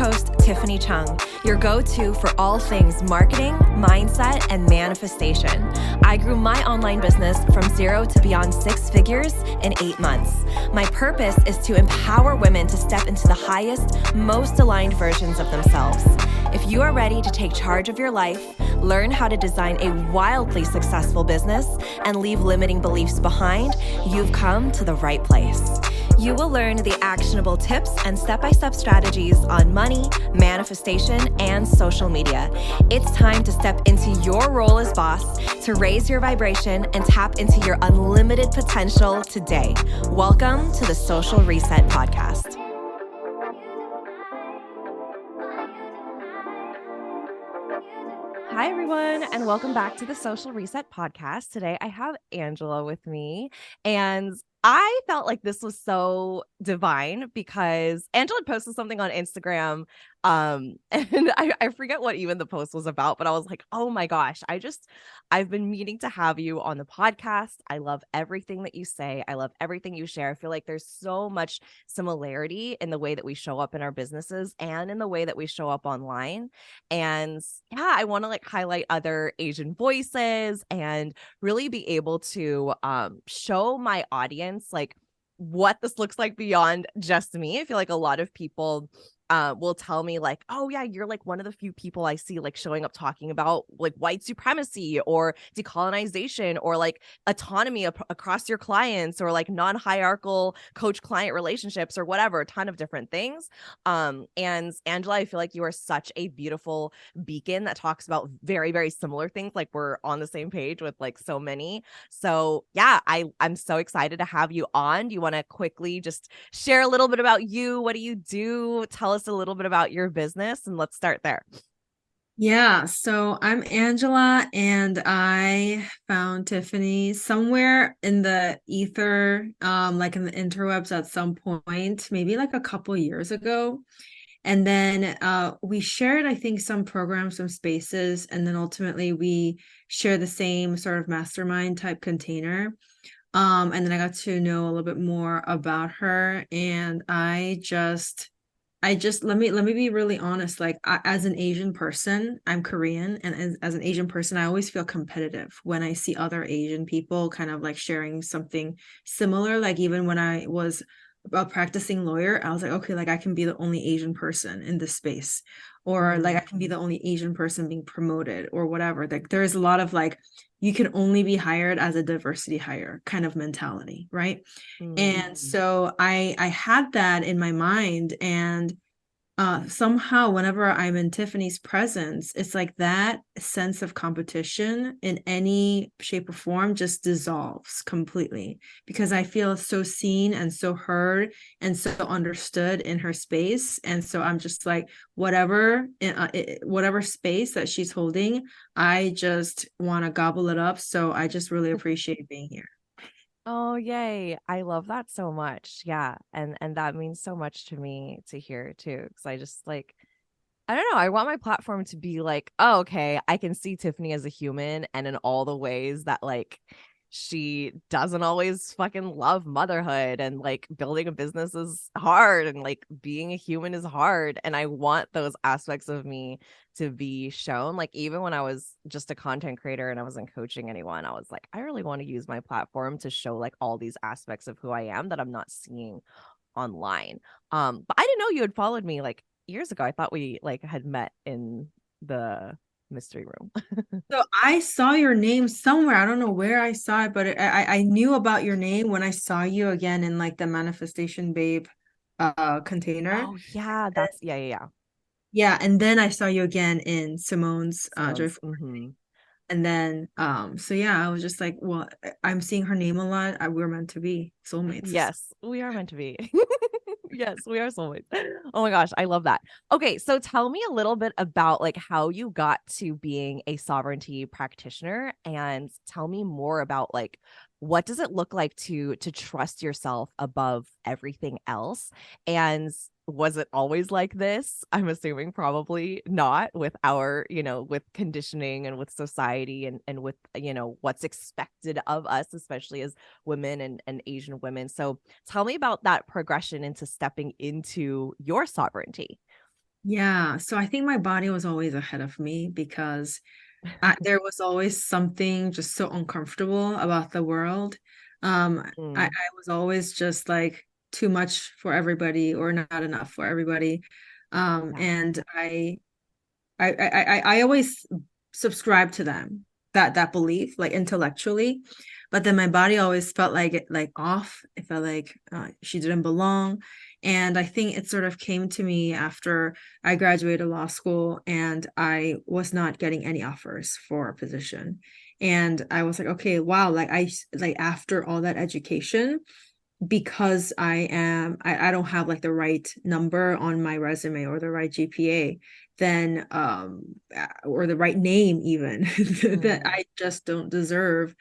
host, Tiffany Chung, your go-to for all things marketing, mindset, and manifestation. I grew my online business from 0 to beyond 6 figures in 8 months. My purpose is to empower women to step into the highest, most aligned versions of themselves. If you are ready to take charge of your life, learn how to design a wildly successful business, and leave limiting beliefs behind, you've come to the right place. You will learn the actionable tips and step-by-step strategies on money, manifestation, and social media. It's time to step into your role as boss, to raise your vibration, and tap into your unlimited potential today. Welcome to the Social Reset Podcast. Hi, everyone, and welcome back to the Social Reset Podcast. Today, I have Angela with me, and I felt like this was so divine because Angela posted something on Instagram, and I forget what even the post was about, but I was like, oh my gosh, I've been meaning to have you on the podcast. I love everything that you say. I love everything you share. I feel like there's so much similarity in the way that we show up in our businesses and in the way that we show up online. And yeah, I want to highlight other Asian voices and really be able to show my audience what this looks like beyond just me. I feel like a lot of people will tell me oh yeah, you're one of the few people I see showing up talking about white supremacy or decolonization or autonomy across your clients or non-hierarchical coach-client relationships or whatever, a ton of different things. And Angela, I feel like you are such a beautiful beacon that talks about very, very similar things. We're on the same page with so many. So yeah, I'm so excited to have you on. Do you want to quickly just share a little bit about you? What do you do? Tell us a little bit about your business, and let's start there. Yeah, so I'm Angela, and I found Tiffany somewhere in the ether, in the interwebs at some point, maybe a couple years ago. And then we shared, I think, some programs, some spaces, and then ultimately we share the same sort of mastermind type container. And then I got to know a little bit more about her, and I just let me be really honest. As an Asian person, I'm Korean, and as an Asian person, I always feel competitive when I see other Asian people kind of sharing something similar. Even when I was a practicing lawyer, I was like, okay, I can be the only Asian person in this space, or I can be the only Asian person being promoted or whatever. There's a lot of you can only be hired as a diversity hire kind of mentality, right? And so I had that in my mind, and somehow whenever I'm in Tiffany's presence, it's that sense of competition in any shape or form just dissolves completely, because I feel so seen and so heard and so understood in her space. And so I'm just whatever space that she's holding, I just want to gobble it up. So I just really appreciate being here. Oh, yay. I love that so much. Yeah. And that means so much to me to hear too. Cause I just I don't know. I want my platform to be oh, okay, I can see Tiffany as a human and in all the ways that she doesn't always fucking love motherhood, and building a business is hard, and being a human is hard. And I want those aspects of me to be shown. Even when I was just a content creator and I wasn't coaching anyone, I was I really want to use my platform to show all these aspects of who I am that I'm not seeing online. But I didn't know you had followed me years ago. I thought we had met in the mystery room. So I saw your name somewhere. I don't know where I saw it, but I knew about your name when I saw you again in the Manifestation Babe container. Oh yeah, that's yeah. Yeah, and then I saw you again in Simone's Someone's Joyful. And then so yeah, I was just well, I'm seeing her name a lot. We're meant to be soulmates. Yes, we are meant to be. Yes, we are soulmates. Oh my gosh, I love that. Okay, so tell me a little bit about how you got to being a sovereignty practitioner, and tell me more about what does it look like to trust yourself above everything else? And was it always like this? I'm assuming probably not, with our, with conditioning and with society, and with, what's expected of us, especially as women and Asian women. So tell me about that progression into stepping into your sovereignty. Yeah, so I think my body was always ahead of me because there was always something just so uncomfortable about the world. I Mm, was always just like too much for everybody or not enough for everybody. yeah. And I always subscribe to them, that belief, like intellectually, but then my body always felt like it, like off. It felt like she didn't belong, and I think it sort of came to me after I graduated law school and I was not getting any offers for a position, and I was like, okay, wow, like after all that education, because I don't have like the right number on my resume or the right GPA, then or the right name even, that Mm, I just don't deserve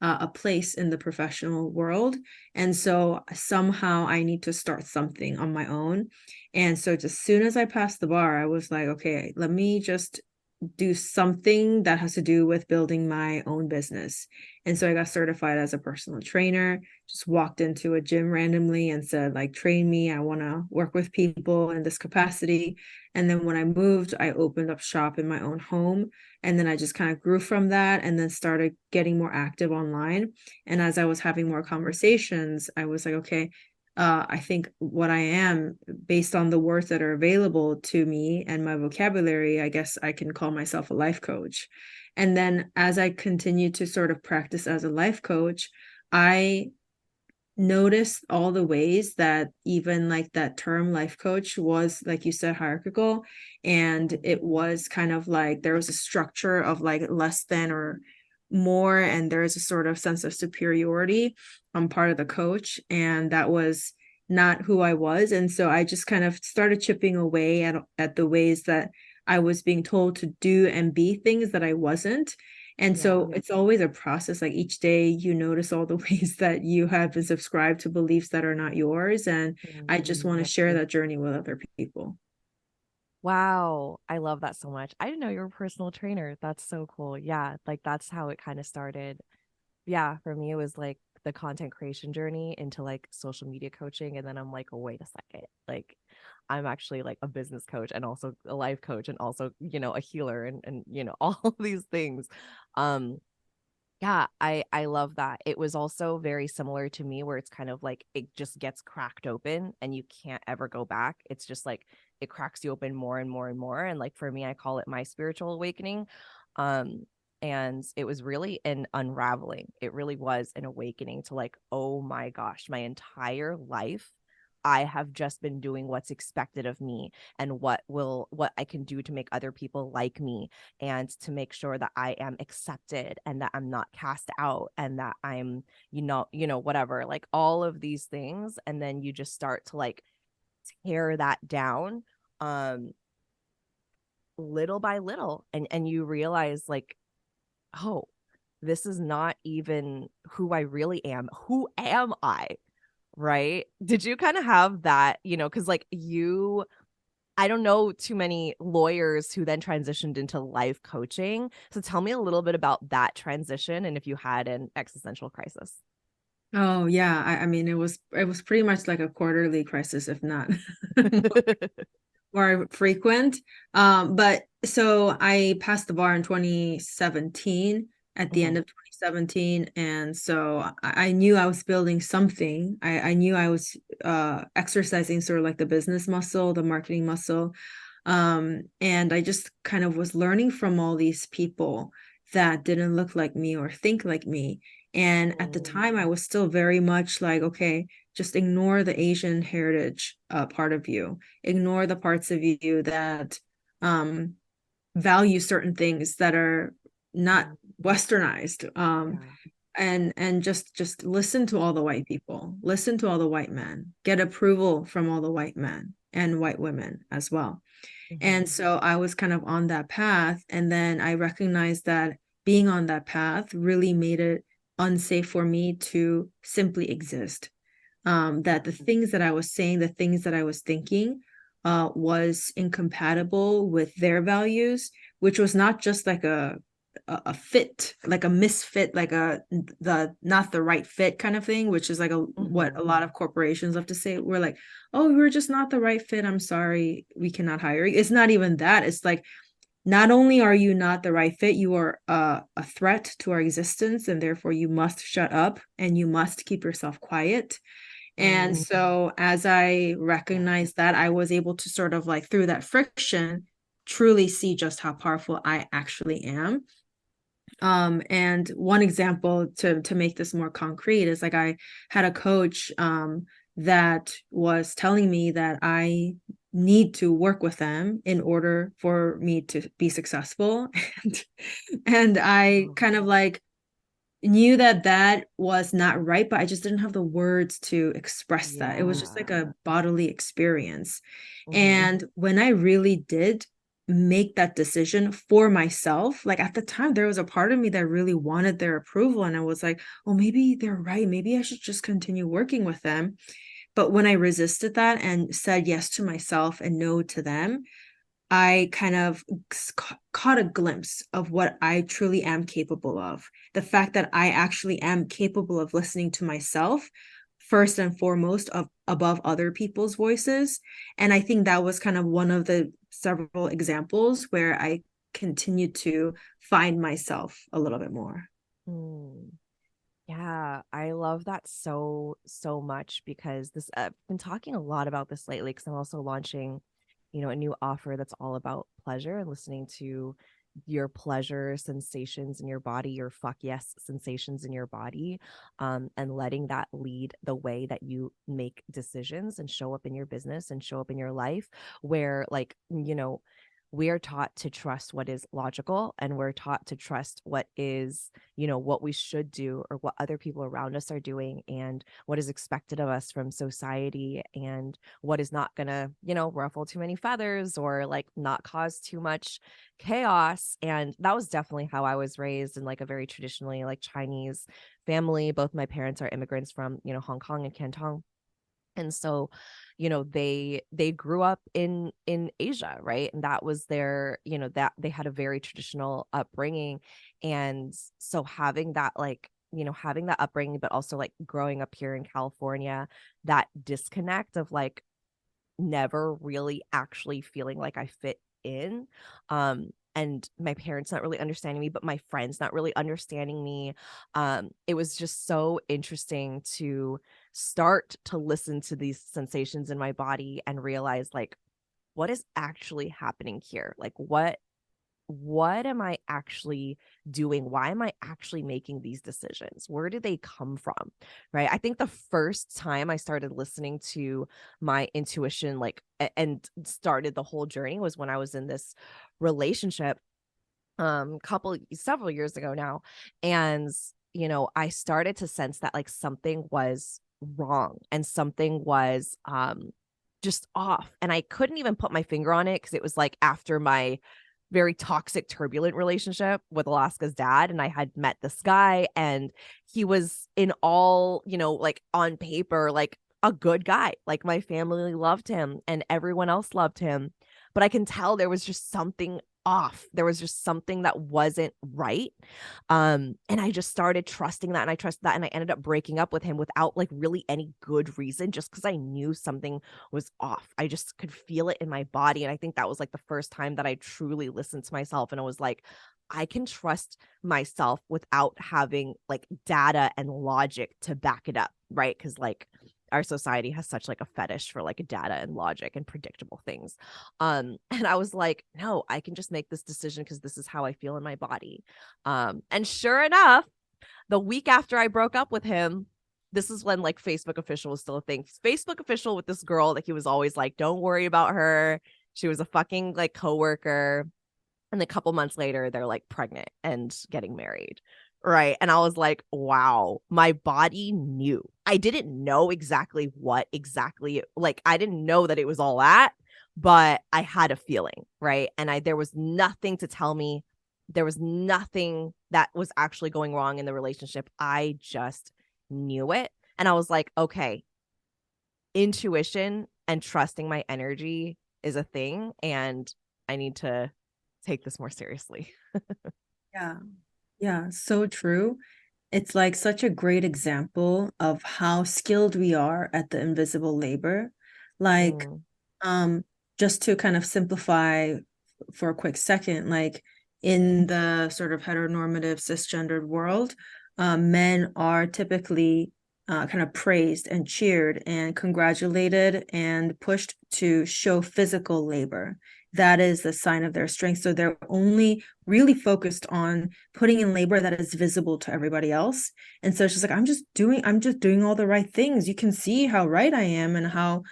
a place in the professional world. And so somehow I need to start something on my own. And so just as soon as I passed the bar, I was like, okay, let me just do something that has to do with building my own business. And so I got certified as a personal trainer, just walked into a gym randomly and said, like, train me. I want to work with people in this capacity. And then when I moved, I opened up shop in my own home. And then I just kind of grew from that and then started getting more active online. And as I was having more conversations, I was like, okay, I think what I am, based on the words that are available to me and my vocabulary, I guess I can call myself a life coach. And then as I continue to sort of practice as a life coach, I noticed all the ways that even like that term life coach was, like you said, hierarchical. And mm, it was kind of like there was a structure of like less than or more, and there is a sort of sense of superiority on part of the coach. And that was not who I was. And so I just kind of started chipping away at the ways that I was being told to do and be things that I wasn't. And yeah. so it's always a process. Like each day you notice all the ways that you have been subscribed to beliefs that are not yours. And I just Mm. want to share that journey with other people. Wow. I love that so much. I didn't know you were a personal trainer. That's so cool. Yeah. Like that's how it kind of started. Yeah. For me, it was like the content creation journey into like social media coaching. And then I'm like, oh, wait a second. Like I'm actually like a business coach and also a life coach and also, a healer and all of these things. Um, Yeah, I love that. It was also very similar to me where it's kind of like it just gets cracked open and you can't ever go back. It's just like it cracks you open more and more and more. And like for me, I call it my spiritual awakening. Um, and it was really an unraveling. It really was an awakening to like, oh my gosh, my entire life I have just been doing what's expected of me and what I can do to make other people like me and to make sure that I am accepted and that I'm not cast out and that I'm, whatever, like all of these things. And then you just start to like tear that down um little by little and you realize like, oh, this is not even who I really am. Who am I? Right? Did you kind of have that, because like I don't know too many lawyers who then transitioned into life coaching. So tell me a little bit about that transition and if you had an existential crisis. Oh yeah. I mean it was pretty much like a quarterly crisis, if not more frequent. But so I passed the bar in 2017, at the end Mhm. of 2017. And so I knew I was building something. I knew I was exercising sort of like the business muscle, the marketing muscle. And I just kind of was learning from all these people that didn't look like me or think like me. And at the Mm, time, I was still very much like, okay, just ignore the Asian heritage part of you, ignore the parts of you that um, value certain things that are not mm, westernized. yeah. And just listen to all the white people, listen to all the white men, get approval from all the white men and white women as well. And Mhm. so I was kind of on that path. And then I recognized that being on that path really made it unsafe for me to simply exist. That the things that I was saying, the things that I was thinking, was incompatible with their values, which was not just like a fit, like a misfit, like the not the right fit kind of thing, which is like what Mhm. a lot of corporations love to say. We're like, oh, we're just not the right fit. I'm sorry, we cannot hire you. It's not even that. It's like, not only are you not the right fit, you are a threat to our existence, and therefore you must shut up and you must keep yourself quiet. And Mm, so as I recognized that, I was able to sort of like through that friction, truly see just how powerful I actually am. And one example to make this more concrete is like I had a coach that was telling me that I need to work with them in order for me to be successful. And I oh, kind of like knew that that was not right, but I just didn't have the words to express that. It was just like yeah. a bodily experience. Mhm. And when I really did make that decision for myself, like at the time, there was a part of me that really wanted their approval. And I was like, oh, maybe they're right. Maybe I should just continue working with them. But when I resisted that and said yes to myself and no to them, I kind of caught a glimpse of what I truly am capable of. The fact that I actually am capable of listening to myself first and foremost of above other people's voices. And I think that was kind of one of the several examples where I continued to find myself a little bit more. Mm. Yeah, I love that so, so much because this I've been talking a lot about this lately because I'm also launching, a new offer that's all about pleasure and listening to your pleasure sensations in your body, your fuck yes sensations in your body, and letting that lead the way that you make decisions and show up in your business and show up in your life, where like, we are taught to trust what is logical and we're taught to trust what is, what we should do or what other people around us are doing and what is expected of us from society and what is not going to, ruffle too many feathers or like not cause too much chaos. And that was definitely how I was raised in like a very traditionally like Chinese family. Both my parents are immigrants from, Hong Kong and Canton, and so, they grew up in Asia, right? And that was their, that they had a very traditional upbringing. And so having that like, having that upbringing, but also like growing up here in California, that disconnect of like never really actually feeling like I fit in. And my parents not really understanding me, but my friends not really understanding me. It was just so interesting to start to listen to these sensations in my body and realize like what is actually happening here? Like what am I actually doing? Why am I actually making these decisions? Where do they come from? Right. I think the first time I started listening to my intuition, like, and started the whole journey was when I was in this relationship, several years ago now. And, I started to sense that like something was wrong and something was, just off. And I couldn't even put my finger on it because it was like after my very toxic, turbulent relationship with Alaska's dad. And I had met this guy, and he was in all, like on paper, like a good guy. Like my family loved him and everyone else loved him. But I can tell there was just something off. There was just something that wasn't right. And I just started trusting that and I trusted that. And I ended up breaking up with him without like really any good reason, just because I knew something was off. I just could feel it in my body. And I think that was like the first time that I truly listened to myself. And I was like, I can trust myself without having like data and logic to back it up. Right. Cause like our society has such like a fetish for like data and logic and predictable things. And I was like, no, I can just make this decision because this is how I feel in my body. And sure enough, the week after I broke up with him, this is when like Facebook official was still a thing. Facebook official with this girl that he was always like, don't worry about her. She was a fucking like coworker. And a couple months later, they're like pregnant and getting married. Right. And I was like, wow, my body knew. I didn't know exactly what exactly, like, I didn't know that it was all that, but I had a feeling. Right. And there was nothing to tell me. There was nothing that was actually going wrong in the relationship. I just knew it. And I was like, okay, intuition and trusting my energy is a thing. And I need to take this more seriously. Yeah. Yeah, so true. It's like such a great example of how skilled we are at the invisible labor. Like, Mm, um, just to kind of simplify for a quick second, like in the sort of heteronormative cisgendered world, men are typically kind of praised and cheered and congratulated and pushed to show physical labor. That is the sign of their strength. So they're only really focused on putting in labor that is visible to everybody else. And so it's just like, I'm just doing all the right things. You can see how right I am and how,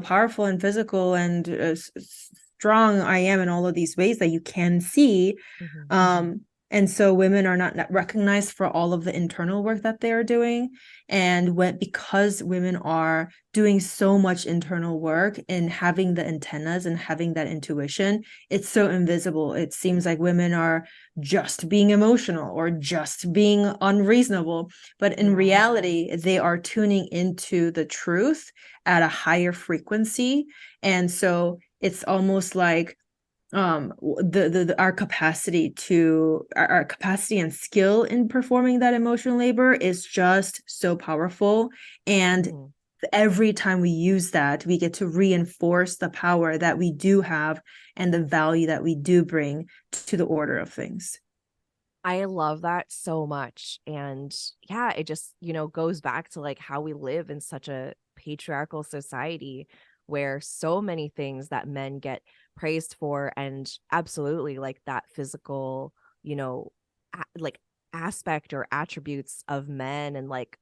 powerful and physical and strong I am in all of these ways that you can see. mhm. And so women are not recognized for all of the internal work that they are doing. And because women are doing so much internal work and having the antennas and having that intuition, it's so invisible. It seems like women are just being emotional or just being unreasonable. But in Yeah. reality, they are tuning into the truth at a higher frequency. And so it's almost like our capacity our capacity and skill in performing that emotional labor is just so powerful. And Mhm. every time we use that, we get to reinforce the power that we do have and the value that we do bring to the order of things. I love that so much. And yeah, it just, goes back to like how we live in such a patriarchal society where so many things that men get praised for, and absolutely like that physical, you know, like aspect or attributes of men. And like,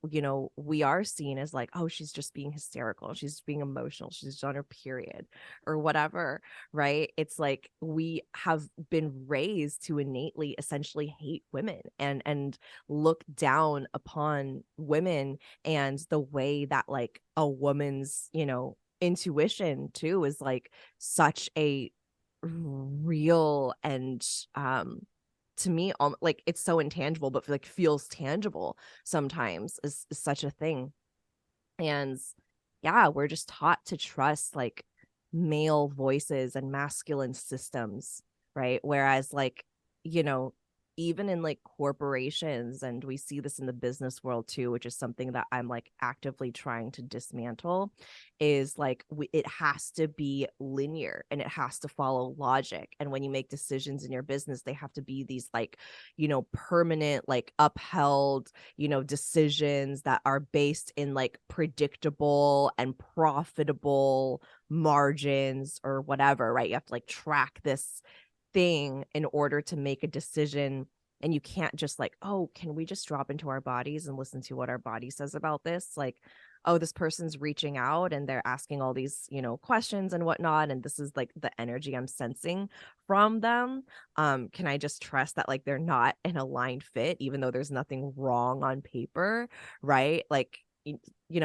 we are seen as like, oh, she's just being hysterical. She's being emotional. She's on her period or whatever, right? It's like we have been raised to innately essentially hate women and look down upon women, and the way that like a woman's, intuition too is like such a real and to me like it's so intangible but like feels tangible sometimes is such a thing. And yeah, we're just taught to trust like male voices and masculine systems, right? Whereas, like, you know, even in like corporations, and we see this in the business world too, which is something that I'm like actively trying to dismantle, is like it has to be linear and it has to follow logic. And when you make decisions in your business, they have to be these like, permanent, like upheld, decisions that are based in like predictable and profitable margins or whatever, right? You have to like track this thing in order to make a decision. And you can't just like, oh, can we just drop into our bodies and listen to what our body says about this? Like, oh, this person's reaching out and they're asking all these, questions and whatnot. And this is like the energy I'm sensing from them. Can I just trust that like they're not an aligned fit, even though there's nothing wrong on paper, right? Like,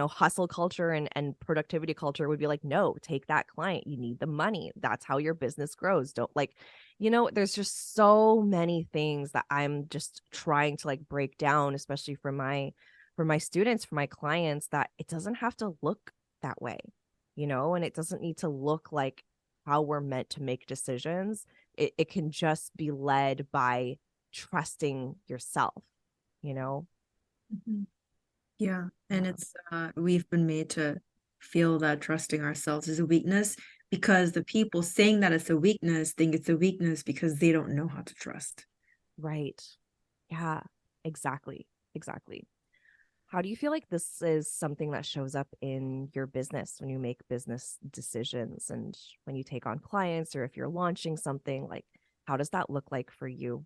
hustle culture and productivity culture would be like, no, take that client. You need the money. That's how your business grows. Don't like, there's just so many things that I'm just trying to like break down, especially for my students, for my clients, that it doesn't have to look that way, and it doesn't need to look like how we're meant to make decisions. It can just be led by trusting yourself, you know? Mhm. Yeah. And Yeah. it's we've been made to feel that trusting ourselves is a weakness because the people saying that it's a weakness think it's a weakness because they don't know how to trust. Right. Yeah, exactly. Exactly. How do you feel like this is something that shows up in your business when you make business decisions and when you take on clients, or if you're launching something? Like, how does that look like for you?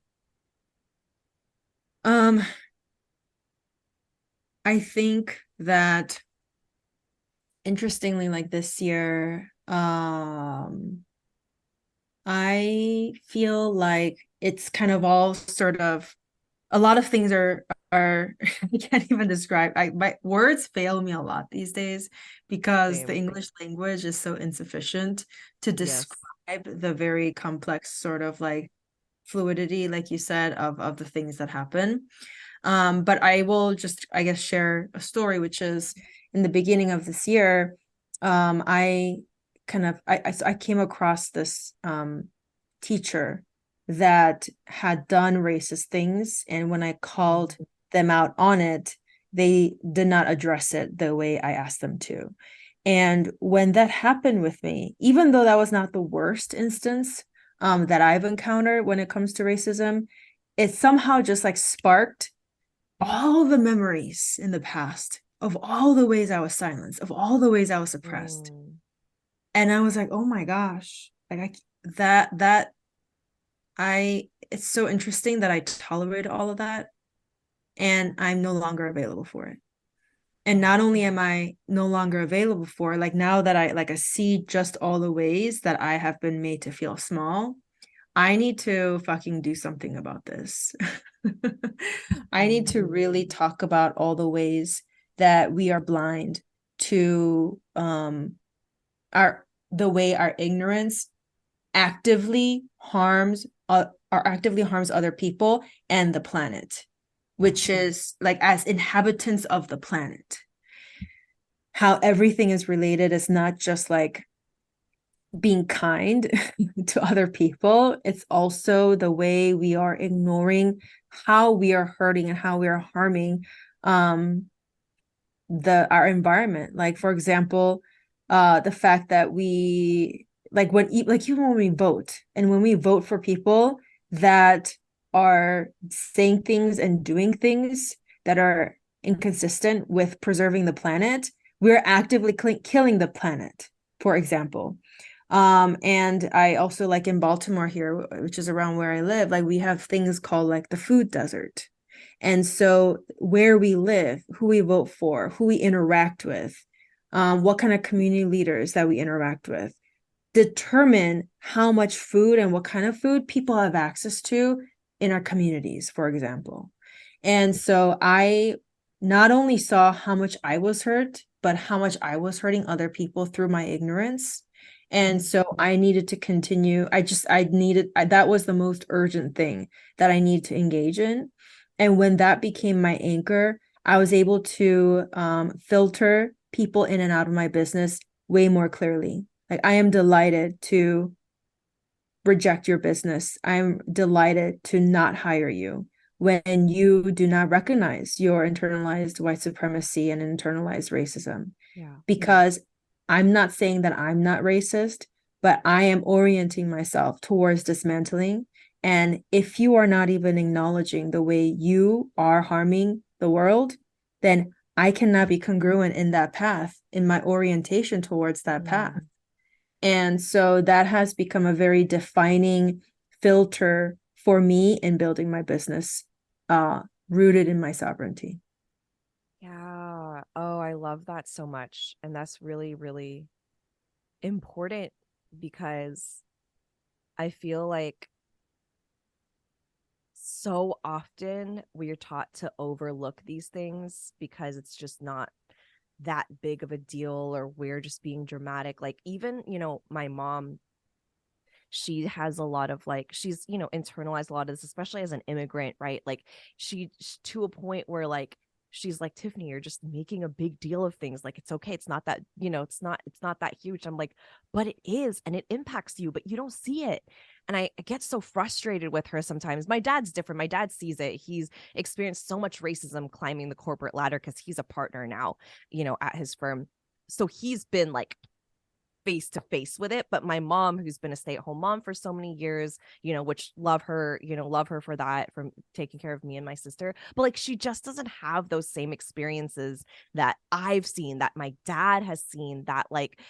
Um, I think that interestingly, like this year, I feel like it's kind of all sort of a lot of things are I can't even describe. My words fail me a lot these days because the Same. English language is so insufficient to Yes. describe the very complex sort of like fluidity, like you said, of the things that happen. But I will just, I guess, share a story, which is in the beginning of this year, I kind of I came across this teacher that had done racist things. And when I called them out on it, they did not address it the way I asked them to. And when that happened with me, even though that was not the worst instance that I've encountered when it comes to racism, it somehow just like sparked all the memories in the past of all the ways I was silenced, of all the ways I was suppressed. Mm. And I was like, oh my gosh, like that I it's so interesting that I tolerated all of that and I'm no longer available for it. And not only am I no longer available for, like now that I see just all the ways that I have been made to feel small, I need to fucking do something about this. I need to really talk about all the ways that we are blind to our the way our ignorance actively harms other people and the planet, which is like as inhabitants of the planet, how everything is related is not just like being kind to other people. It's also the way we are ignoring how we are hurting and how we are harming the our environment. Like for example, the fact that we like even when we vote and when we vote for people that are saying things and doing things that are inconsistent with preserving the planet, we're actively killing the planet, for example. And I also like in Baltimore here, which is around where I live, like we have things called like the food desert. And so where we live, who we vote for, who we interact with, what kind of community leaders that we interact with, determine how much food and what kind of food people have access to in our communities, for example. And so I not only saw how much I was hurt, but how much I was hurting other people through my ignorance. And so I needed to continue. That was the most urgent thing that I needed to engage in. And when that became my anchor, I was able to filter people in and out of my business way more clearly. Like, I am delighted to reject your business. I'm delighted to not hire you when you do not recognize your internalized white supremacy and internalized racism. Yeah. Because I'm not saying that I'm not racist, but I am orienting myself towards dismantling. And if you are not even acknowledging the way you are harming the world, then I cannot be congruent in that path, in my orientation towards that path. And so that has become a very defining filter for me in building my business, rooted in my sovereignty. Yeah. Oh, I love that so much. And that's really, really important because I feel like so often we're taught to overlook these things because it's just not that big of a deal or we're just being dramatic. Like, even, my mom, she has a lot of like, she's, internalized a lot of this, especially as an immigrant, right? Like, to a point where like, she's like, Tiffany, you're just making a big deal of things. Like, it's okay. It's not that, it's not that huge. I'm like, but it is, and it impacts you, but you don't see it. And I get so frustrated with her sometimes. My dad's different. My dad sees it. He's experienced so much racism climbing the corporate ladder because he's a partner now, at his firm. So he's been like face to face with it. But my mom, who's been a stay-at-home mom for so many years, which love her for that, from taking care of me and my sister, but like, she just doesn't have those same experiences that I've seen, that my dad has seen, that like,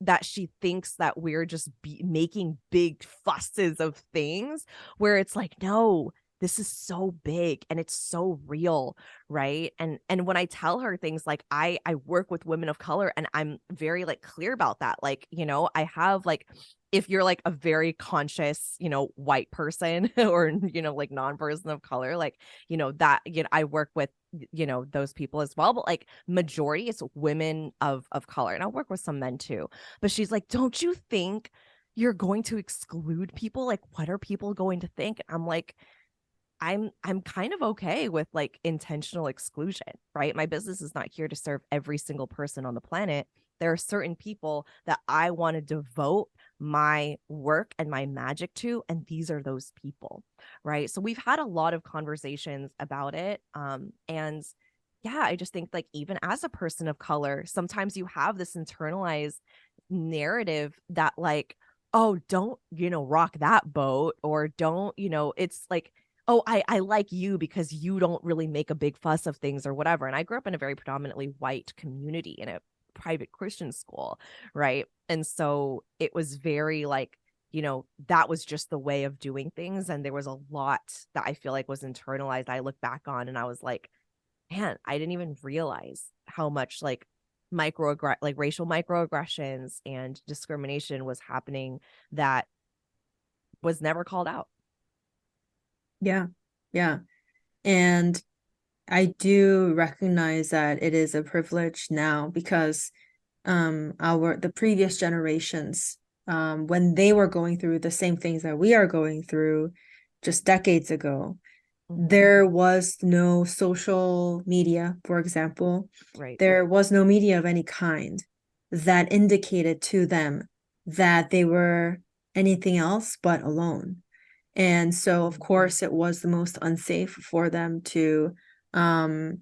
that she thinks that we're just making big fusses of things, where it's like, no, this is so big and it's so real, right? And when I tell her things like, I work with women of color, and I'm very like clear about that, like, I have like, if you're like a very conscious, white person or, like non-person of color, like, that, I work with, those people as well, but like, majority it's women of color, and I work with some men too. But she's like, don't you think you're going to exclude people? Like, what are people going to think? I'm like, I'm kind of okay with like intentional exclusion, right? My business is not here to serve every single person on the planet. There are certain people that I want to devote my work and my magic to, and these are those people, right? So we've had a lot of conversations about it, and yeah, I just think like even as a person of color, sometimes you have this internalized narrative that like, oh, don't, rock that boat, or don't, it's like, oh, I like you because you don't really make a big fuss of things or whatever. And I grew up in a very predominantly white community in a private Christian school, right? And so it was very like, that was just the way of doing things. And there was a lot that I feel like was internalized. I look back on and I was like, man, I didn't even realize how much like racial microaggressions and discrimination was happening that was never called out. Yeah. Yeah. And I do recognize that it is a privilege now because the previous generations, when they were going through the same things that we are going through just decades ago, Mm-hmm. there was no social media, for example. Right. There was no media of any kind that indicated to them that they were anything else but alone. And so, of course, it was the most unsafe for them to um,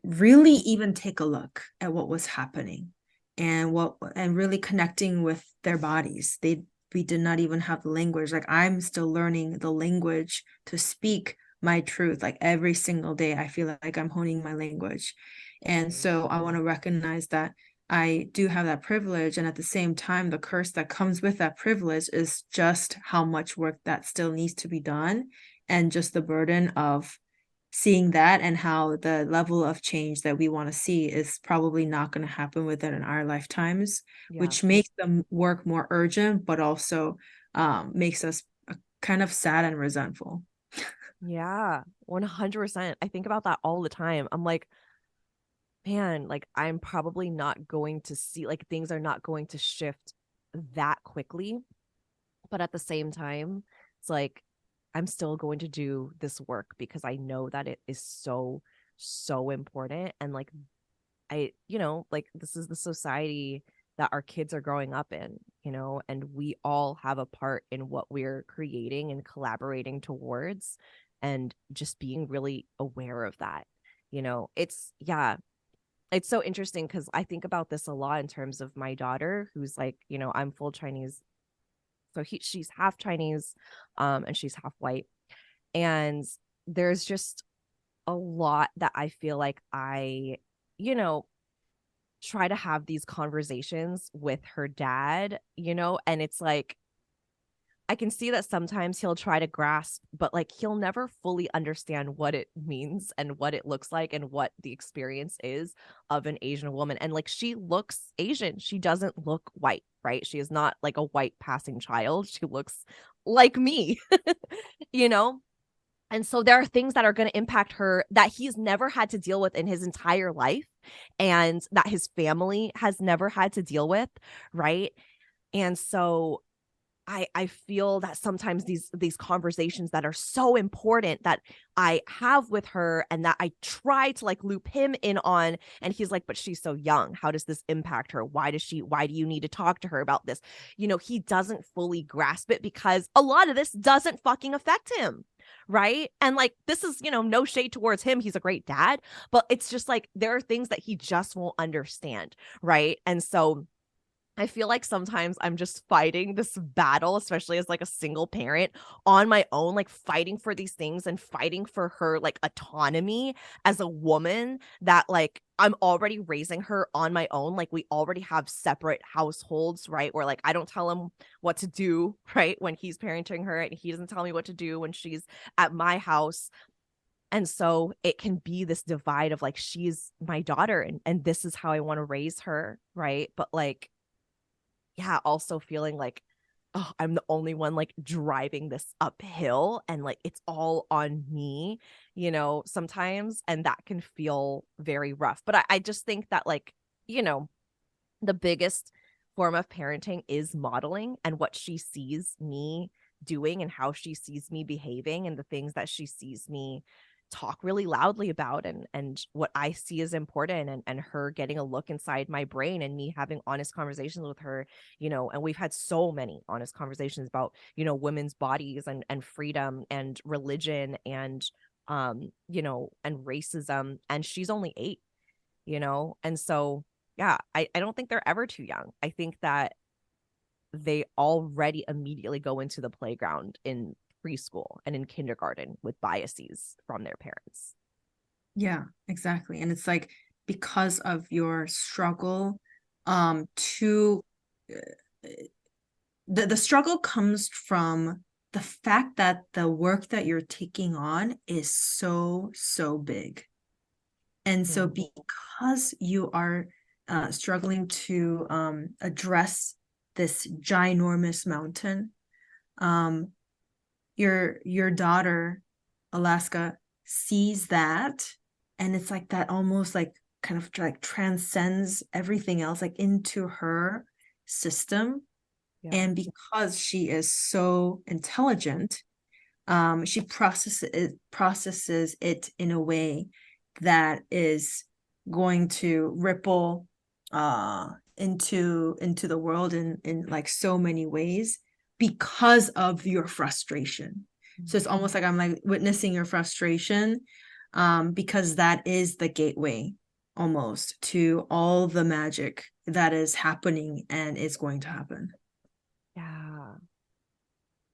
really even take a look at what was happening and really connecting with their bodies. We did not even have the language. Like I'm still learning the language to speak my truth. Like every single day, I feel like I'm honing my language. And so I want to recognize that I do have that privilege. And at the same time, the curse that comes with that privilege is just how much work that still needs to be done and just the burden of seeing that and how the level of change that we want to see is probably not going to happen within our lifetimes, Yeah. which makes the work more urgent, but also makes us kind of sad and resentful. Yeah. 100%. I think about that all the time. I'm like, man, like I'm probably not going to see, like things are not going to shift that quickly. But at the same time, it's like I'm still going to do this work because I know that it is so, so important. And like like this is the society that our kids are growing up in, and we all have a part in what we're creating and collaborating towards, and just being really aware of that. Yeah, it's so interesting because I think about this a lot in terms of my daughter, who's like, I'm full Chinese. So she's half Chinese, and she's half white. And there's just a lot that I feel like you know, try to have these conversations with her dad, and it's like I can see that sometimes he'll try to grasp, but like he'll never fully understand what it means and what it looks like and what the experience is of an Asian woman. And like she looks Asian, she doesn't look white, right? She is not like a white passing child. She looks like me, you know? And so there are things that are going to impact her that he's never had to deal with in his entire life and that his family has never had to deal with, right? And so I feel that sometimes these conversations that are so important that I have with her and that I try to like loop him in on, and he's like, but she's so young. How does this impact her? Why do you need to talk to her about this? He doesn't fully grasp it because a lot of this doesn't fucking affect him. Right. And like, this is, no shade towards him. He's a great dad, but it's just like, there are things that he just won't understand. Right. And so I feel like sometimes I'm just fighting this battle, especially as like a single parent on my own, like fighting for these things and fighting for her like autonomy as a woman that like I'm already raising her on my own. Like we already have separate households, right? Where like I don't tell him what to do, right? When he's parenting her and he doesn't tell me what to do when she's at my house. And so it can be this divide of like, she's my daughter and this is how I want to raise her, right? But like, yeah, also feeling like, oh, I'm the only one like driving this uphill and like it's all on me, sometimes. And that can feel very rough. But I just think that, like, you know, the biggest form of parenting is modeling and what she sees me doing and how she sees me behaving and the things that she sees me talk really loudly about, and what I see is important, and her getting a look inside my brain and me having honest conversations with her, and we've had so many honest conversations about, women's bodies and freedom and religion and and racism, and she's only 8, and so yeah, I don't think they're ever too young. I think that they already immediately go into the playground in preschool and in kindergarten with biases from their parents. Yeah, exactly. And it's like because of your struggle to the struggle comes from the fact that the work that you're taking on is so big. And so Mm. because you are struggling to address this ginormous mountain, um, your daughter, Alaska, sees that, and it's like that almost like kind of like transcends everything else, like into her system. Yeah. And because she is so intelligent, she processes it in a way that is going to ripple into the world in like so many ways because of your frustration. So it's almost like I'm like witnessing your frustration, because that is the gateway almost to all the magic that is happening and is going to happen. Yeah.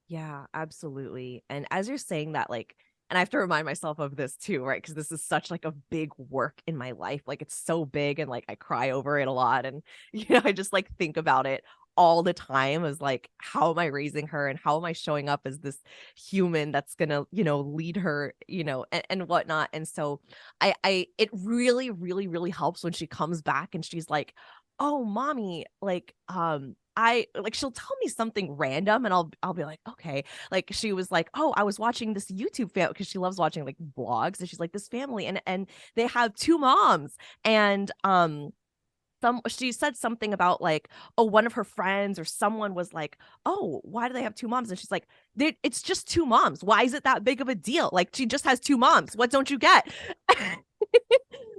Yeah, absolutely. And as you're saying that, like, and I have to remind myself of this too, right? Because this is such like a big work in my life. Like it's so big and like I cry over it a lot. And I just like think about it all the time as like, how am I raising her and how am I showing up as this human that's gonna, lead her, and whatnot. And so it really, really, really helps when she comes back and she's like, oh, mommy, like, I like she'll tell me something random and I'll be like, okay. Like she was like, "Oh, I was watching this YouTube family," because she loves watching like vlogs, and she's like, "This family and they have 2 moms." And she said something about like, oh, one of her friends or someone was like, "Oh, why do they have 2 moms?" And she's like, It's just 2 moms. Why is it that big of a deal? Like she just has 2 moms. What don't you get?"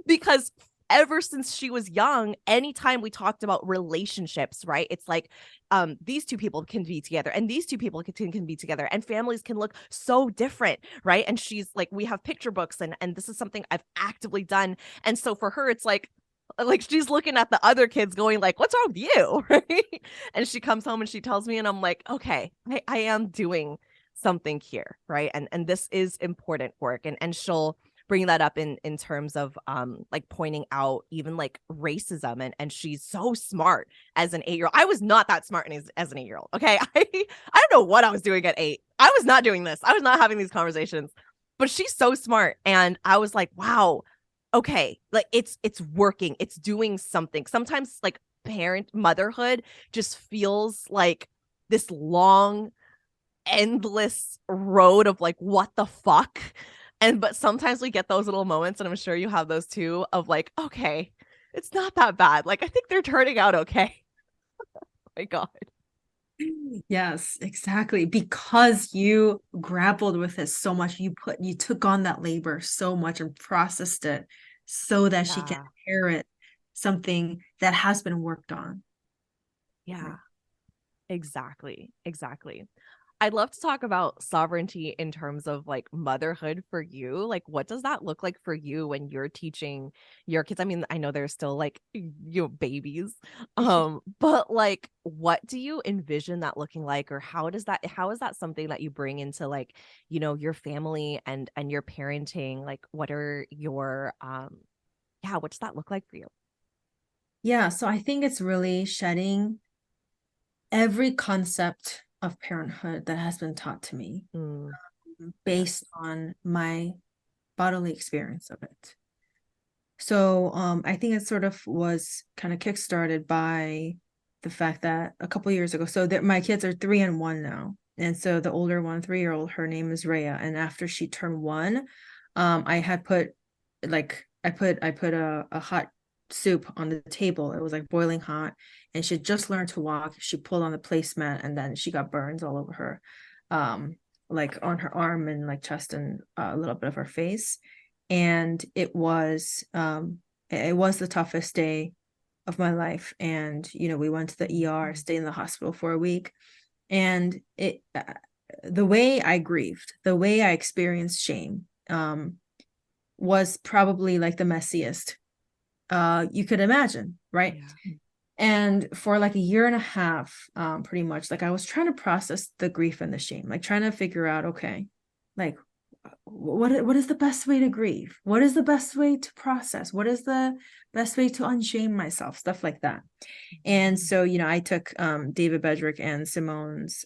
Because ever since she was young, anytime we talked about relationships, right? It's like these 2 people can be together and these 2 people can be together and families can look so different, right? And she's like, we have picture books and this is something I've actively done. And so for her, it's like she's looking at the other kids going like, what's wrong with you? Right. And she comes home and she tells me, and I'm like, okay, I am doing something here, right? And this is important work. And she'll bring that up in terms of like pointing out even like racism, and she's so smart as an 8-year-old. I was not that smart as an 8-year-old. Okay. I don't know what I was doing at 8. I was not doing this. I was not having these conversations. But she's so smart. And I was like, wow, okay, like it's working. It's doing something. Sometimes like motherhood just feels like this long endless road of like what the fuck. And but sometimes we get those little moments, and I'm sure you have those too, of like, okay, it's not that bad. Like I think they're turning out okay. Oh my god. Yes, exactly. Because you grappled with it so much, you took on that labor so much and processed it so that she can Yeah. inherit something that has been worked on. Yeah. Right. Exactly. Exactly. I'd love to talk about sovereignty in terms of like motherhood for you. Like, what does that look like for you when you're teaching your kids? I mean, I know they're still like babies, but like, what do you envision that looking like, or how is that something that you bring into like, your family and your parenting? Like, what are your yeah, what does that look like for you? Yeah, so I think it's really shedding every concept of parenthood that has been taught to me Mm, yeah, based on my bodily experience of it. So I think it sort of was kind of kickstarted by the fact that a couple years ago, so that my kids are 3 and 1 now. And so the older one, 3-year-old, her name is Rhea. And after she turned 1, I had put like I put a hot soup on the table. It was like boiling hot. And she just learned to walk. She pulled on the placemat and then she got burns all over her. like on her arm and like chest and a little bit of her face. And it was the toughest day of my life. And, we went to the ER, stayed in the hospital for a week. And the way I grieved, the way I experienced shame, was probably like the messiest you could imagine, right? Yeah. And for like a year and a half, pretty much, like I was trying to process the grief and the shame, like trying to figure out, okay, like what is the best way to grieve? What is the best way to process? What is the best way to unshame myself? Stuff like that. And so, I took David Bedrick and Simone's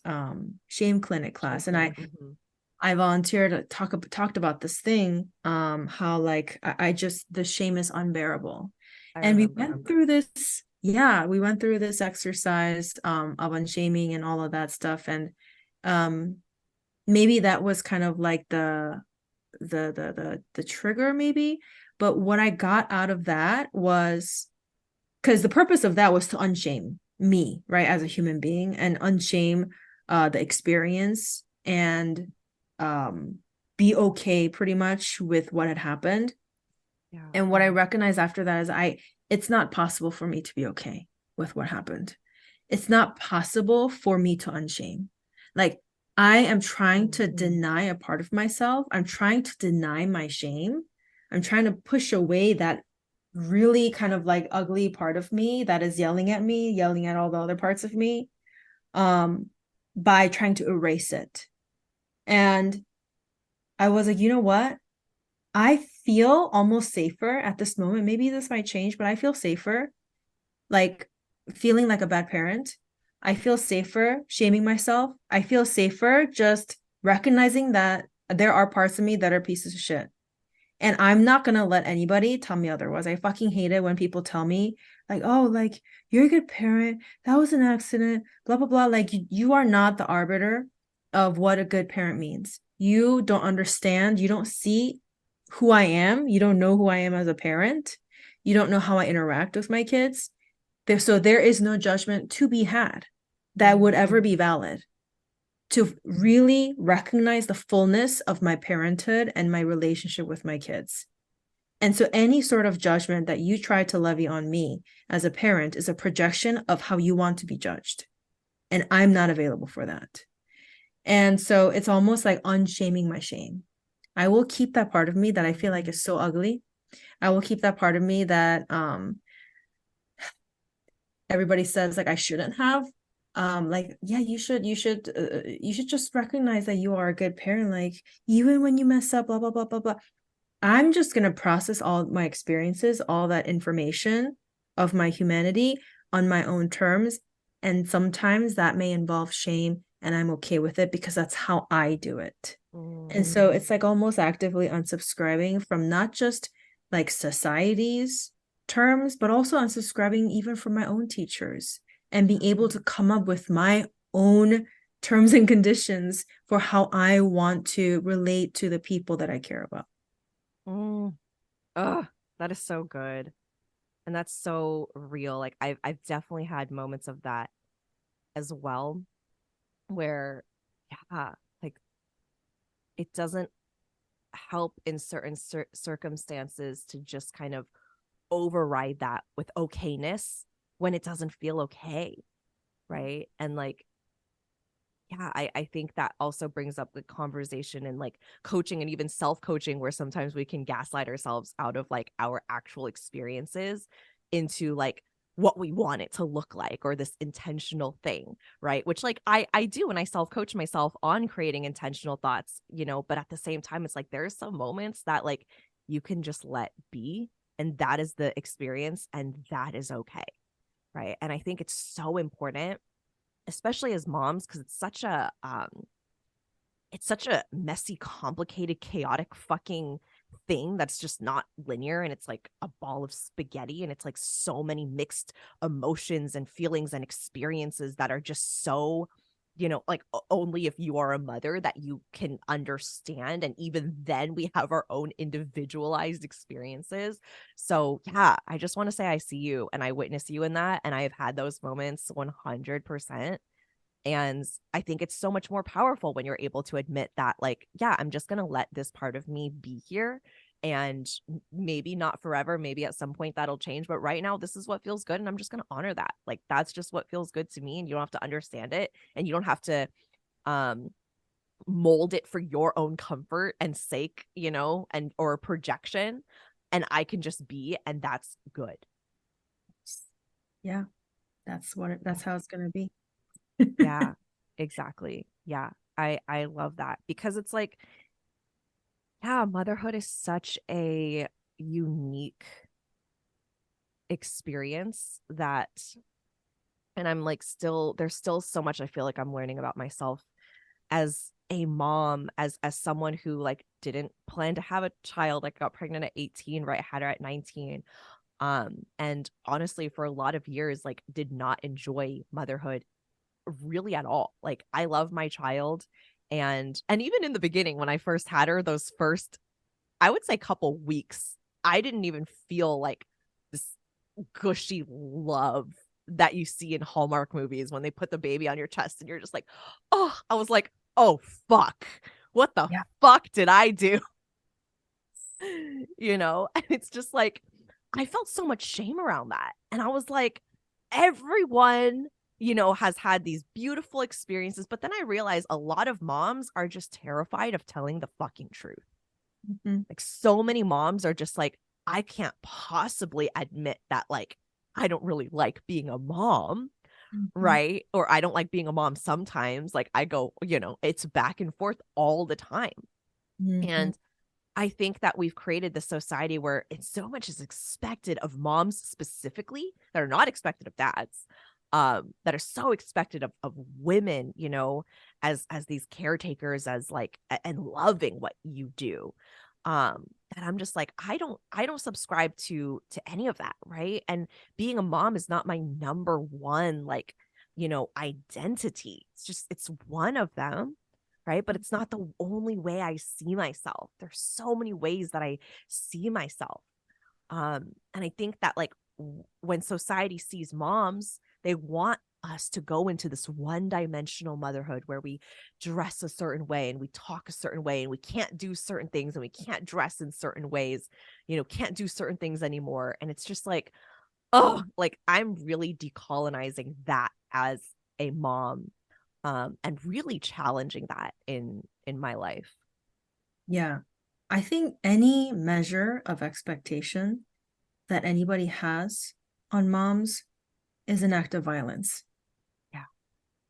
shame clinic class, and I volunteered to talked about this thing, how like I just, the shame is unbearable. I And we remember. went through this, yeah, we went through this exercise of unshaming and all of that stuff. And um maybe that was kind of like the trigger, maybe. But what I got out of that was, because the purpose of that was to unshame me, right, as a human being, and unshame the experience, and be okay pretty much with what had happened. Yeah. And what I recognized after that is it's not possible for me to be okay with what happened. It's not possible for me to unshame. Like, I am trying to deny a part of myself. I'm trying to deny my shame. I'm trying to push away that really kind of like ugly part of me that is yelling at me, yelling at all the other parts of me, by trying to erase it. And I was like, you know what? I feel almost safer at this moment. Maybe this might change, but I feel safer, like feeling like a bad parent. I feel safer shaming myself. I feel safer just recognizing that there are parts of me that are pieces of shit. And I'm not going to let anybody tell me otherwise. I fucking hate it when people tell me, like, oh, like, you're a good parent. That was an accident, blah, blah, blah. Like, you are not the arbiter of what a good parent means. You don't understand. You don't see who I am. You don't know who I am as a parent. You don't know how I interact with my kids. So there is no judgment to be had that would ever be valid to really recognize the fullness of my parenthood and my relationship with my kids. And so any sort of judgment that you try to levy on me as a parent is a projection of how you want to be judged. And I'm not available for that. And so it's almost like unshaming my shame. I will keep that part of me that I feel like is so ugly. I will keep that part of me that everybody says like I shouldn't have. Like, yeah, you should just recognize that you are a good parent, like even when you mess up, blah blah blah blah blah. I'm just going to process all my experiences, all that information of my humanity on my own terms, and sometimes that may involve shame, and I'm okay with it because that's how I do it. And so it's like almost actively unsubscribing from not just like society's terms, but also unsubscribing even from my own teachers, and being able to come up with my own terms and conditions for how I want to relate to the people that I care about. Mm. Ugh, that is so good. And that's so real. Like I've definitely had moments of that as well, where yeah, like it doesn't help in certain circumstances to just kind of override that with okayness when it doesn't feel okay, right? And like yeah, I think that also brings up the conversation and like coaching and even self-coaching, where sometimes we can gaslight ourselves out of like our actual experiences into like what we want it to look like, or this intentional thing, right? Which like I do, and I self-coach myself on creating intentional thoughts, but at the same time it's like there's some moments that like you can just let be, and that is the experience, and that is okay, right? And I think it's so important, especially as moms, because it's such a messy, complicated, chaotic fucking thing that's just not linear, and it's like a ball of spaghetti, and it's like so many mixed emotions and feelings and experiences that are just so, like only if you are a mother that you can understand, and even then we have our own individualized experiences. So yeah, I just want to say I see you and I witness you in that, and I have had those moments 100%. And I think it's so much more powerful when you're able to admit that, like, yeah, I'm just going to let this part of me be here. And maybe not forever. Maybe at some point that'll change. But right now, this is what feels good. And I'm just going to honor that. Like, that's just what feels good to me. And you don't have to understand it. And you don't have to um, mold it for your own comfort and sake, and or projection. And I can just be. And that's good. Yeah, that's how it's gonna be. Yeah, exactly. Yeah. I love that because it's like, yeah, motherhood is such a unique experience that, and I'm like, there's still so much I feel like I'm learning about myself as a mom, as someone who like didn't plan to have a child. I got pregnant at 18, right? I had her at 19. And honestly, for a lot of years, like did not enjoy motherhood really at all. Like I love my child, and even in the beginning when I first had her, those first, I would say, couple weeks, I didn't even feel like this gushy love that you see in Hallmark movies when they put the baby on your chest and you're just like, oh, I was like, oh fuck. What the Yeah. fuck did I do? And it's just like I felt so much shame around that. And I was like, everyone, has had these beautiful experiences. But then I realized a lot of moms are just terrified of telling the fucking truth. Mm-hmm. Like, so many moms are just like, I can't possibly admit that, like, I don't really like being a mom, Mm-hmm. right? Or I don't like being a mom sometimes. Like, I go, it's back and forth all the time. Mm-hmm. And I think that we've created this society where it's so much is expected of moms specifically that are not expected of dads, that are so expected of women, as these caretakers, as like and loving what you do. That I'm just like, I don't subscribe to any of that, right? And being a mom is not my number one, like, identity. It's one of them, right? But it's not the only way I see myself. There's so many ways that I see myself. And I think that, like, when society sees moms, they want us to go into this one-dimensional motherhood where we dress a certain way and we talk a certain way and we can't do certain things and we can't dress in certain ways, can't do certain things anymore. And it's just like, oh, like I'm really decolonizing that as a mom, and really challenging that in my life. Yeah. I think any measure of expectation that anybody has on moms is an act of violence. Yeah.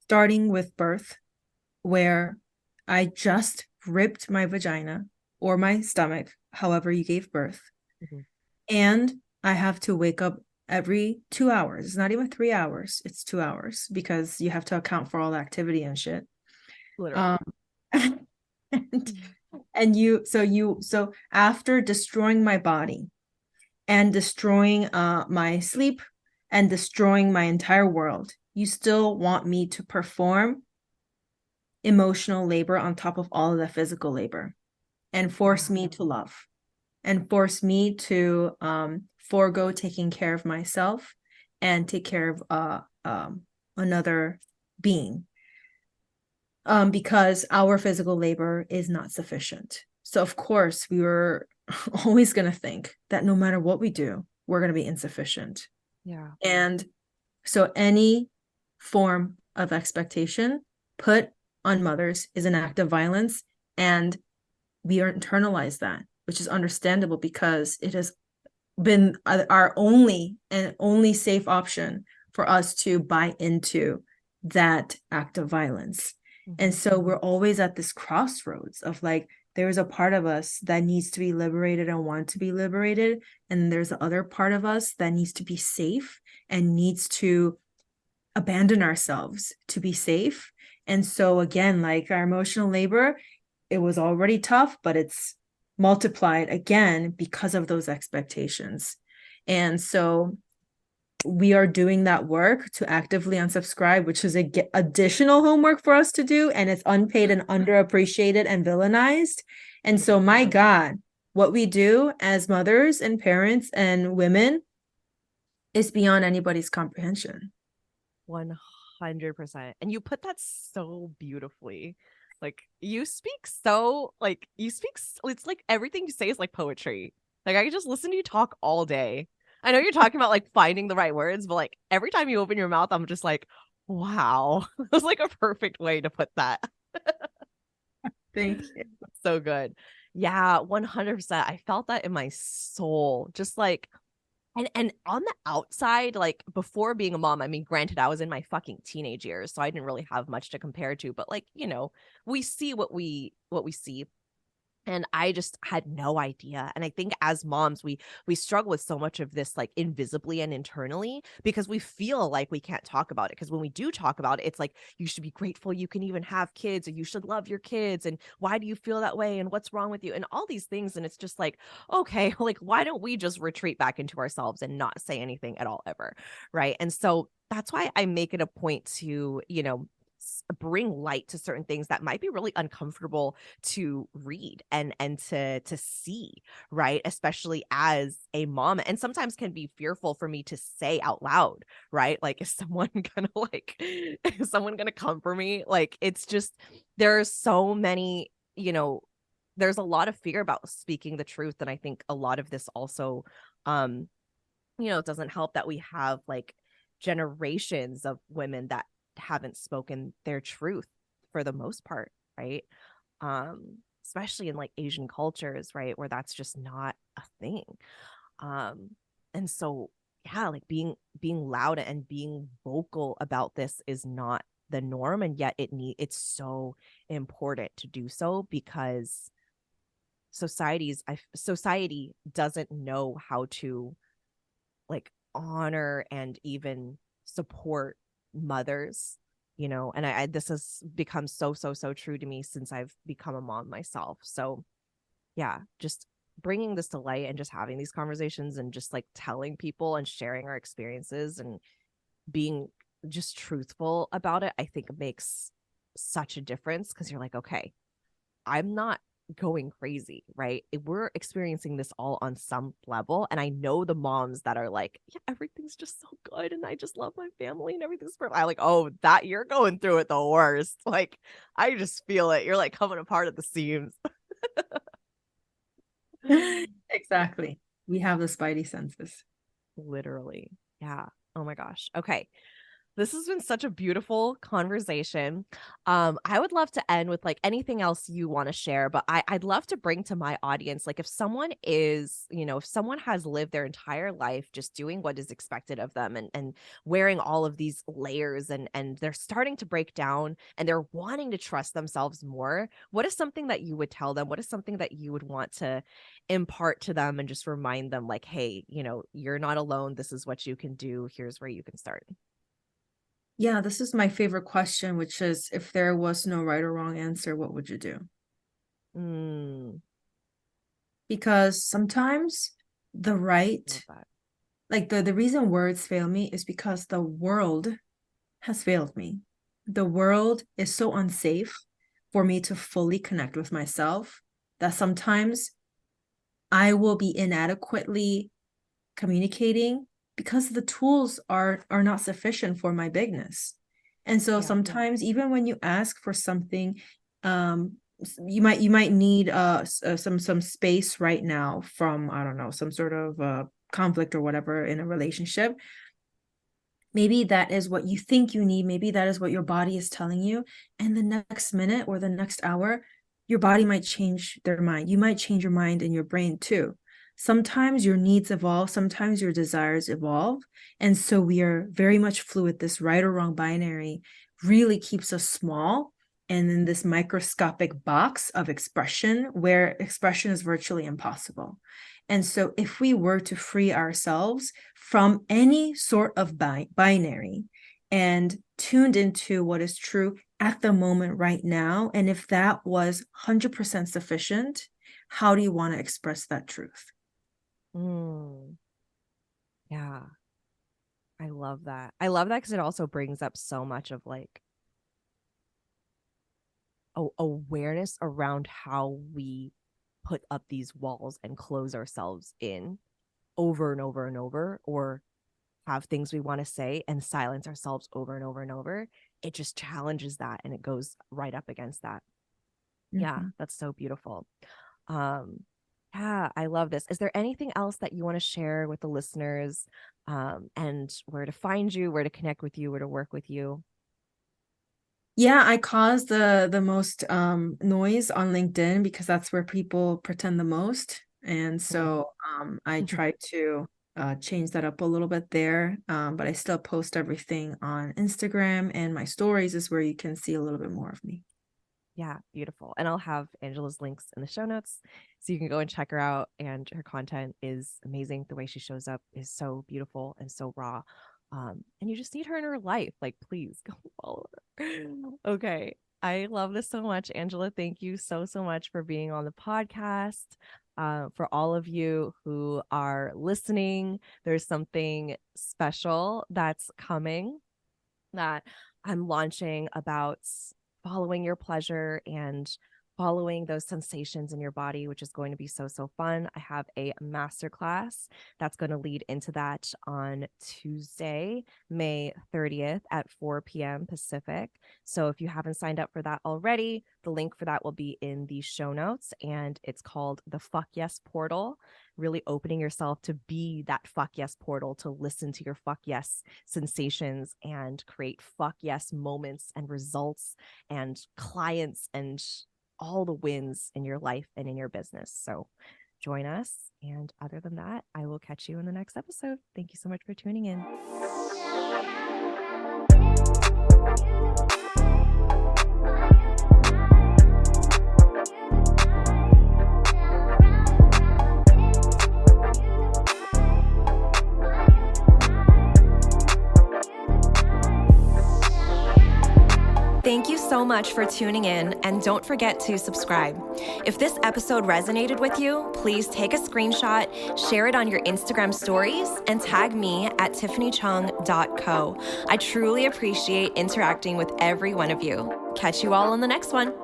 Starting with birth, where I just ripped my vagina or my stomach, however you gave birth, Mhm. and I have to wake up every 2 hours. It's not even 3 hours, it's 2 hours because you have to account for all the activity and shit. Literally. Um, and, Mhm. so after destroying my body and destroying my sleep and destroying my entire world, you still want me to perform emotional labor on top of all of the physical labor and force Yeah. me to love and force me to forego taking care of myself and take care of another being, because our physical labor is not sufficient. So, of course, we were always going to think that no matter what we do, we're going to be insufficient. Yeah. And so, any form of expectation put on mothers is an act of violence. And we internalize that, which is understandable because it has been our only safe option for us to buy into that act of violence. And Mhm. so we're always at this crossroads of like, there's a part of us that needs to be liberated and want to be liberated. And there's the other part of us that needs to be safe and needs to abandon ourselves to be safe. And so again, like our emotional labor, it was already tough, but it's multiplied again because of those expectations. And so we are doing that work to actively unsubscribe, which is additional homework for us to do. And it's unpaid and underappreciated and villainized. And so, my God, what we do as mothers and parents and women is beyond anybody's comprehension. 100%. 100%. And you put that so beautifully. Like you speak, it's like everything you say is like poetry. Like I could just listen to you talk all day. I know you're talking about like finding the right words, but like every time you open your mouth, I'm just like, wow. It was like a perfect way to put that. Thank you. So good. Yeah, 100%. I felt that in my soul. Just like and on the outside, like before being a mom, I mean, granted, I was in my fucking teenage years, so I didn't really have much to compare to, but like, we see what we see. And I just had no idea. And I think as moms, we struggle with so much of this like invisibly and internally because we feel like we can't talk about it. Because when we do talk about it, it's like you should be grateful you can even have kids, or you should love your kids. And why do you feel that way? And what's wrong with you? And all these things. And it's just like, okay, like why don't we just retreat back into ourselves and not say anything at all ever? Right. And so that's why I make it a point to, bring light to certain things that might be really uncomfortable to read and to see, right? Especially as a mom, and sometimes can be fearful for me to say out loud, right? Like is someone gonna like is someone gonna come for me? Like it's just there's so many, there's a lot of fear about speaking the truth. And I think a lot of this also it doesn't help that we have like generations of women that haven't spoken their truth for the most part, right? Especially in like Asian cultures, right, where that's just not a thing. Um, and so yeah, like being loud and being vocal about this is not the norm, and yet it's so important to do so because society doesn't know how to like honor and even support mothers, and I this has become so true to me since I've become a mom myself. So yeah, just bringing this to light and just having these conversations and just like telling people and sharing our experiences and being just truthful about it, I think makes such a difference because you're like, okay, I'm not going crazy, right? We're experiencing this all on some level. And I know the moms that are like, yeah, everything's just so good. And I just love my family and everything's perfect. I like, oh, that you're going through it the worst. Like, I just feel it. You're like coming apart at the seams. Exactly. We have the spidey senses. Literally. Yeah. Oh my gosh. Okay. This has been such a beautiful conversation. I would love to end with like anything else you want to share, but I'd love to bring to my audience, like if someone is, if someone has lived their entire life just doing what is expected of them and wearing all of these layers and they're starting to break down and they're wanting to trust themselves more, what is something that you would tell them? What is something that you would want to impart to them and just remind them like, hey, you're not alone. This is what you can do. Here's where you can start. Yeah, this is my favorite question, which is if there was no right or wrong answer, what would you do? Mm, Because sometimes the love right, that. like the reason words fail me is because the world has failed me. The world is so unsafe for me to fully connect with myself that sometimes I will be inadequately communicating because the tools are not sufficient for my bigness. And so Yeah. sometimes even when you ask for something, um you might need some space right now from, I don't know, some sort of conflict or whatever in a relationship. Maybe that is what you think you need. Maybe that is what your body is telling you. And the next minute or the next hour, your body might change their mind. You might change your mind and your brain too. Sometimes your needs evolve, sometimes your desires evolve. And so we are very much fluid. This right or wrong binary really keeps us small and in this microscopic box of expression where expression is virtually impossible. And so, if we were to free ourselves from any sort of binary and tuned into what is true at the moment right now, and if that was 100% sufficient, how do you want to express that truth? Mm, yeah. I love that. I love that because it also brings up so much of like awareness around how we put up these walls and close ourselves in over and over and over, or have things we want to say and silence ourselves over and over and over, it just challenges that and it goes right up against that. Yeah, Mhm. that's so beautiful. Um, yeah, I love this. Is there anything else that you want to share with the listeners, and where to find you, where to connect with you, where to work with you? Yeah, I cause the most noise on LinkedIn because that's where people pretend the most. And Mm. so I try to change that up a little bit there. But I still post everything on Instagram, and my stories is where you can see a little bit more of me. Yeah, beautiful. And I'll have Angela's links in the show notes so you can go and check her out. And her content is amazing. The way she shows up is so beautiful and so raw. And you just need her in her life. Like, please go follow her. Okay. I love this so much. Angela, thank you so, so much for being on the podcast. For all of you who are listening, there's something special that's coming that I'm launching about following your pleasure and following those sensations in your body, which is going to be so, so fun. I have a masterclass that's going to lead into that on Tuesday, May 30th at 4 p.m. Pacific. So if you haven't signed up for that already, the link for that will be in the show notes. And it's called the Fuck Yes Portal, really opening yourself to be that fuck yes portal, to listen to your fuck yes sensations and create fuck yes moments and results and clients and all the wins in your life and in your business. So join us. And other than that, I will catch you in the next episode. Thank you so much for tuning in. Thank you so much for tuning in, and don't forget to subscribe. If this episode resonated with you, please take a screenshot, share it on your Instagram stories, and tag me at tiffanychung.co. I truly appreciate interacting with every one of you. Catch you all on the next one.